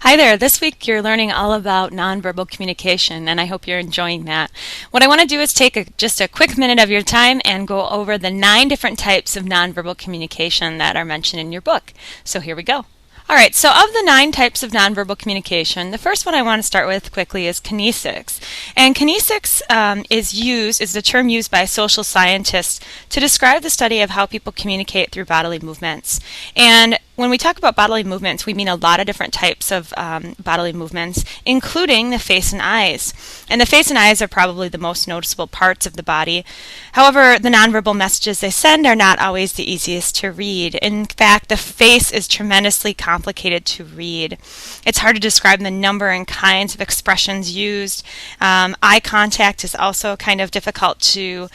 Hi there. This week you're learning all about nonverbal communication, and I hope you're enjoying that. What I want to do is take just a quick minute of your time and go over the 9 different types of nonverbal communication that are mentioned in your book. So here we go. Alright, so of the 9 types of nonverbal communication, the first one I want to start with quickly is kinesics. And kinesics is the term used by social scientists to describe the study of how people communicate through bodily movements. And when we talk about bodily movements, we mean a lot of different types of bodily movements, including the face and eyes. And the face and eyes are probably the most noticeable parts of the body. However, the nonverbal messages they send are not always the easiest to read. In fact, the face is tremendously complicated to read. It's hard to describe the number and kinds of expressions used. Eye contact is also kind of difficult to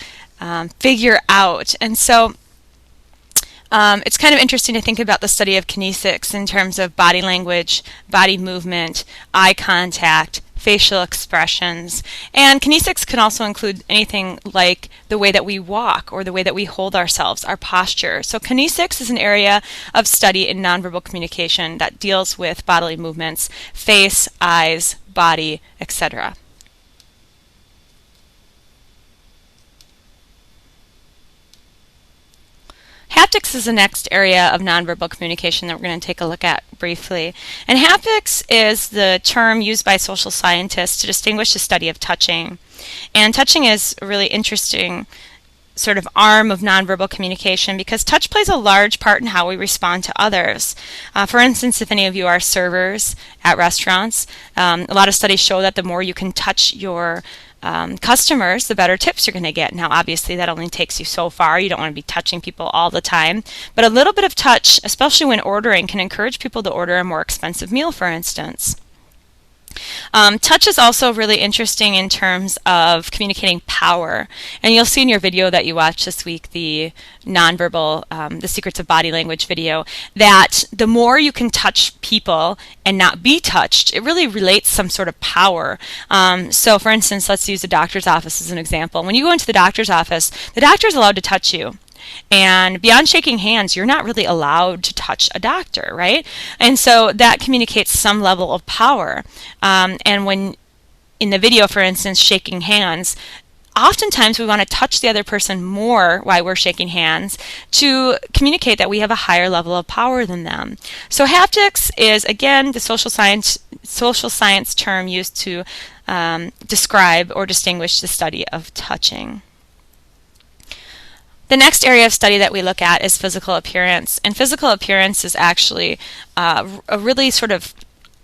figure out. And so it's kind of interesting to think about the study of kinesics in terms of body language, body movement, eye contact, facial expressions. And kinesics can also include anything like the way that we walk or the way that we hold ourselves, our posture. So kinesics is an area of study in nonverbal communication that deals with bodily movements, face, eyes, body, etc. Haptics is the next area of nonverbal communication that we're going to take a look at briefly. And haptics is the term used by social scientists to distinguish the study of touching. And touching is a really interesting sort of arm of nonverbal communication because touch plays a large part in how we respond to others. For instance, if any of you are servers at restaurants, a lot of studies show that the more you can touch your customers, the better tips you're going to get. Now, obviously, that only takes you so far. You don't want to be touching people all the time. But a little bit of touch, especially when ordering, can encourage people to order a more expensive meal, for instance. Touch is also really interesting in terms of communicating power. And you'll see in your video that you watched this week, the nonverbal, the Secrets of Body Language video, that the more you can touch people and not be touched, it really relates some sort of power. So for instance, let's use the doctor's office as an example. When you go into the doctor's office, the doctor is allowed to touch you. And beyond shaking hands, you're not really allowed to touch a doctor, right? And so that communicates some level of power. And when in the video, for instance, shaking hands, oftentimes we want to touch the other person more while we're shaking hands to communicate that we have a higher level of power than them. So haptics is, again, the social science term used to describe or distinguish the study of touching. The next area of study that we look at is physical appearance. And physical appearance is actually a really sort of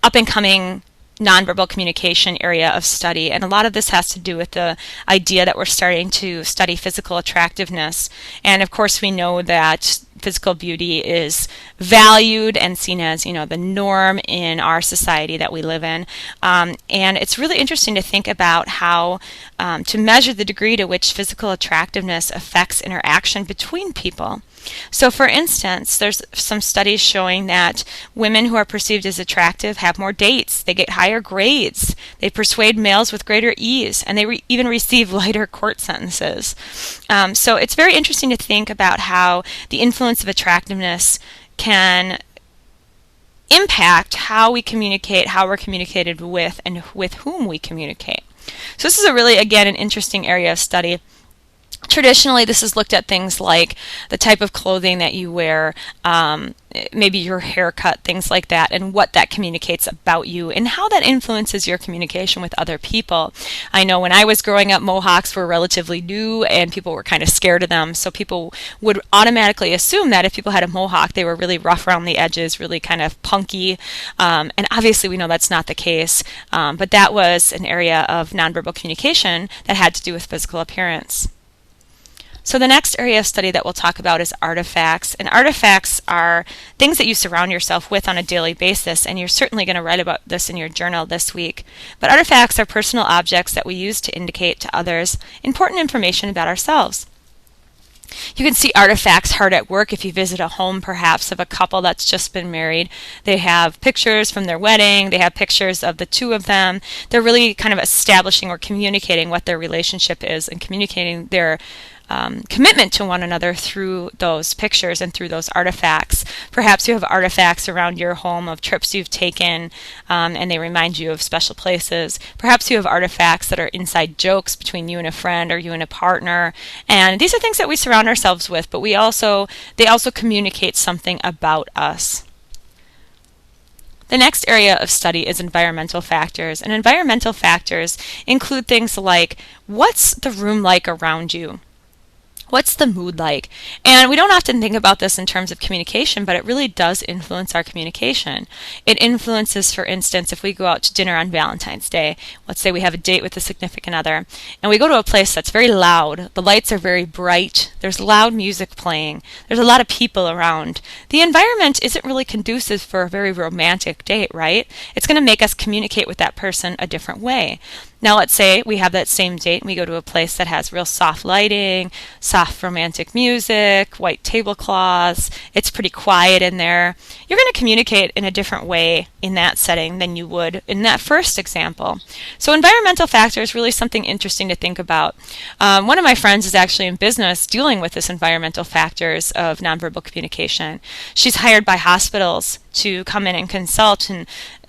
up-and-coming nonverbal communication area of study. And a lot of this has to do with the idea that we're starting to study physical attractiveness. And of course, we know that physical beauty is valued and seen as, the norm in our society that we live in. And it's really interesting to think about how to measure the degree to which physical attractiveness affects interaction between people. So for instance, there's some studies showing that women who are perceived as attractive have more dates, they get higher grades, they persuade males with greater ease, and they even receive lighter court sentences. So it's very interesting to think about how the influence of attractiveness can impact how we communicate, how we're communicated with, and with whom we communicate. So this is again, an interesting area of study. Traditionally, this has looked at things like the type of clothing that you wear, maybe your haircut, things like that, and what that communicates about you and how that influences your communication with other people. I know when I was growing up, mohawks were relatively new and people were kind of scared of them, so people would automatically assume that if people had a mohawk, they were really rough around the edges, really kind of punky, and obviously we know that's not the case, but that was an area of nonverbal communication that had to do with physical appearance. So the next area of study that we'll talk about is artifacts. And artifacts are things that you surround yourself with on a daily basis, and you're certainly going to write about this in your journal this week. But artifacts are personal objects that we use to indicate to others important information about ourselves. You can see artifacts hard at work if you visit a home perhaps of a couple that's just been married. They have pictures from their wedding, they have pictures of the two of them. They're really kind of establishing or communicating what their relationship is and communicating their commitment to one another through those pictures and through those artifacts. Perhaps you have artifacts around your home of trips you've taken, and they remind you of special places. Perhaps you have artifacts that are inside jokes between you and a friend or you and a partner. And these are things that we surround ourselves with, but they also communicate something about us. The next area of study is environmental factors. And environmental factors include things like, what's the room like around you? What's the mood like? And we don't often think about this in terms of communication, but it really does influence our communication. It influences, for instance, if we go out to dinner on Valentine's Day, let's say we have a date with a significant other, and we go to a place that's very loud, the lights are very bright, there's loud music playing, there's a lot of people around. The environment isn't really conducive for a very romantic date, right? It's going to make us communicate with that person a different way. Now let's say we have that same date and we go to a place that has real soft lighting, soft romantic music, white tablecloths, it's pretty quiet in there. You're going to communicate in a different way in that setting than you would in that first example. So environmental factors is really something interesting to think about. One of my friends is actually in business dealing with this environmental factors of nonverbal communication. She's hired by hospitals to come in and consult and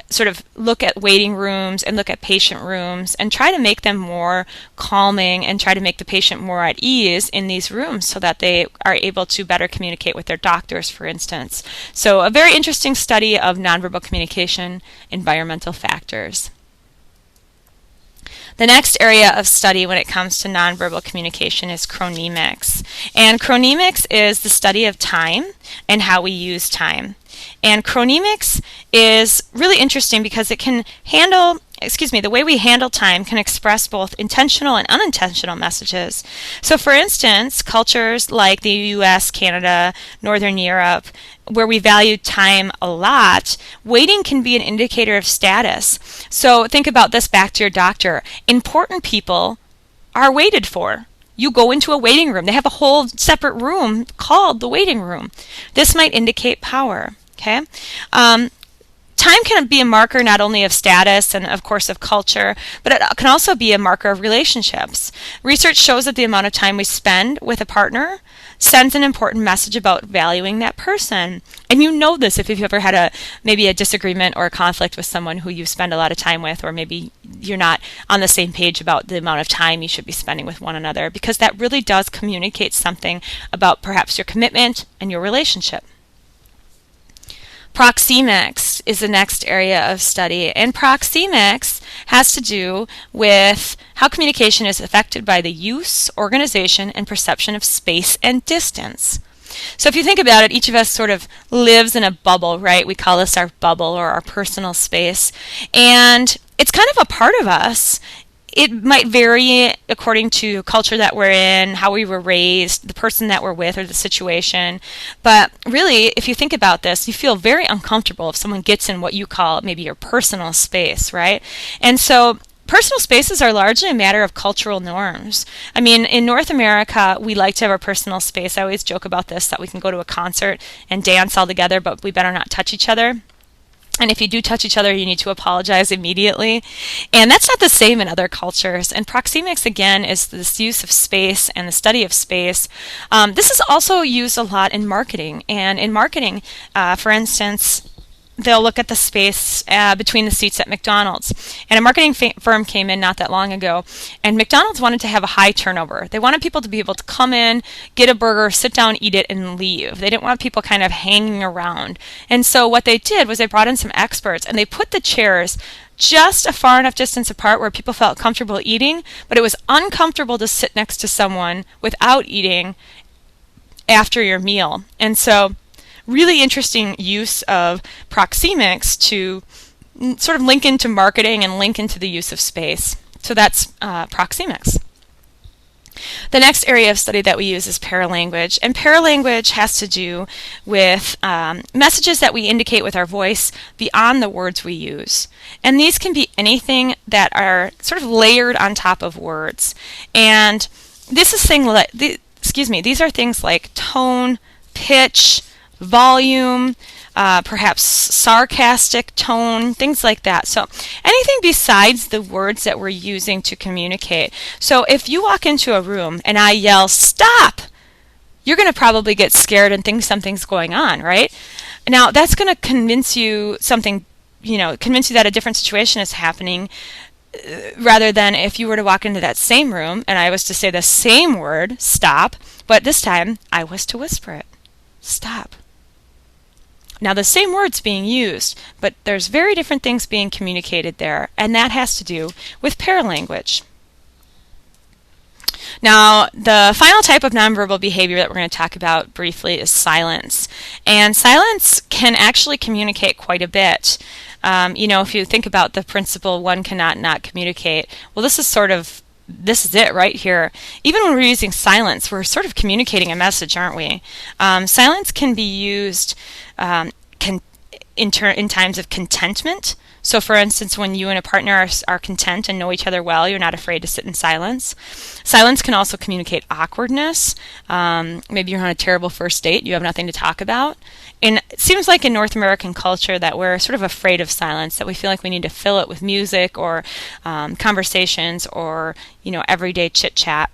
sort of look at waiting rooms and look at patient rooms and try to make them more calming and try to make the patient more at ease in these rooms so that they are able to better communicate with their doctors, for instance. So a very interesting study of nonverbal communication, environmental factors. The next area of study when it comes to nonverbal communication is chronemics. And chronemics is the study of time and how we use time. And chronemics is really interesting because it can handle, the way we handle time can express both intentional and unintentional messages. So for instance, cultures like the US, Canada, Northern Europe, where we value time a lot, waiting can be an indicator of status. So think about this back to your doctor. Important people are waited for. You go into a waiting room. They have a whole separate room called the waiting room. This might indicate power. Okay. Time can be a marker not only of status and, of course, of culture, but it can also be a marker of relationships. Research shows that the amount of time we spend with a partner sends an important message about valuing that person. And you know this if you've ever had maybe a disagreement or a conflict with someone who you spend a lot of time with, or maybe you're not on the same page about the amount of time you should be spending with one another, because that really does communicate something about perhaps your commitment and your relationship. Proxemics is the next area of study, and proxemics has to do with how communication is affected by the use, organization, and perception of space and distance. So if you think about it, each of us sort of lives in a bubble, right? We call this our bubble or our personal space, and it's kind of a part of us. It might vary according to culture that we're in, how we were raised, the person that we're with, or the situation. But really, if you think about this, you feel very uncomfortable if someone gets in what you call maybe your personal space, right? And so personal spaces are largely a matter of cultural norms. I mean, in North America, we like to have our personal space. I always joke about this, that we can go to a concert and dance all together, but we better not touch each other. And if you do touch each other, you need to apologize immediately. And that's not the same in other cultures. And proxemics, again, is this use of space and the study of space. This is also used a lot in marketing. And in marketing, for instance, they'll look at the space between the seats at McDonald's. And a marketing firm came in not that long ago, and McDonald's wanted to have a high turnover. They wanted people to be able to come in, get a burger, sit down, eat it, and leave. They didn't want people kind of hanging around. And so what they did was they brought in some experts, and they put the chairs just a far enough distance apart where people felt comfortable eating, but it was uncomfortable to sit next to someone without eating after your meal. And so really interesting use of proxemics to sort of link into marketing and link into the use of space. So that's proxemics. The next area of study that we use is paralanguage, and paralanguage has to do with messages that we indicate with our voice beyond the words we use. And these can be anything that are sort of layered on top of words. And this is these are things like tone, pitch, volume, perhaps sarcastic tone, things like that. So anything besides the words that we're using to communicate. So if you walk into a room and I yell, "Stop!" you're going to probably get scared and think something's going on, right? Now, that's going to convince you convince you that a different situation is happening, rather than if you were to walk into that same room and I was to say the same word, "Stop," but this time I was to whisper it, "Stop." Now, the same word's being used, but there's very different things being communicated there, and that has to do with paralanguage. Now, the final type of nonverbal behavior that we're going to talk about briefly is silence. And silence can actually communicate quite a bit. If you think about the principle, one cannot not communicate, well, this is it right here. Even when we're using silence, we're sort of communicating a message, aren't we? Silence can be used in times of contentment. So for instance, when you and a partner are content and know each other well, you're not afraid to sit in silence. Silence can also communicate awkwardness. Maybe you're on a terrible first date, you have nothing to talk about. And it seems like in North American culture that we're sort of afraid of silence, that we feel like we need to fill it with music or conversations or, everyday chit-chat.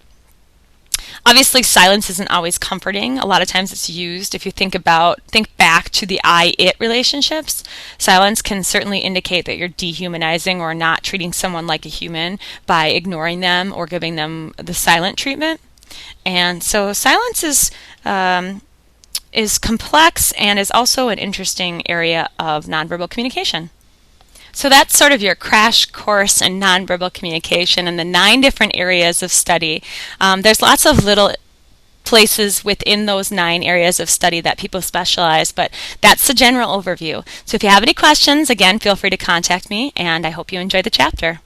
Obviously, silence isn't always comforting. A lot of times it's used, if you think back to the I-it relationships, silence can certainly indicate that you're dehumanizing or not treating someone like a human by ignoring them or giving them the silent treatment. And so silence is complex and is also an interesting area of nonverbal communication. So that's sort of your crash course in nonverbal communication and the 9 different areas of study. There's lots of little places within those 9 areas of study that people specialize, but that's the general overview. So if you have any questions, again, feel free to contact me, and I hope you enjoy the chapter.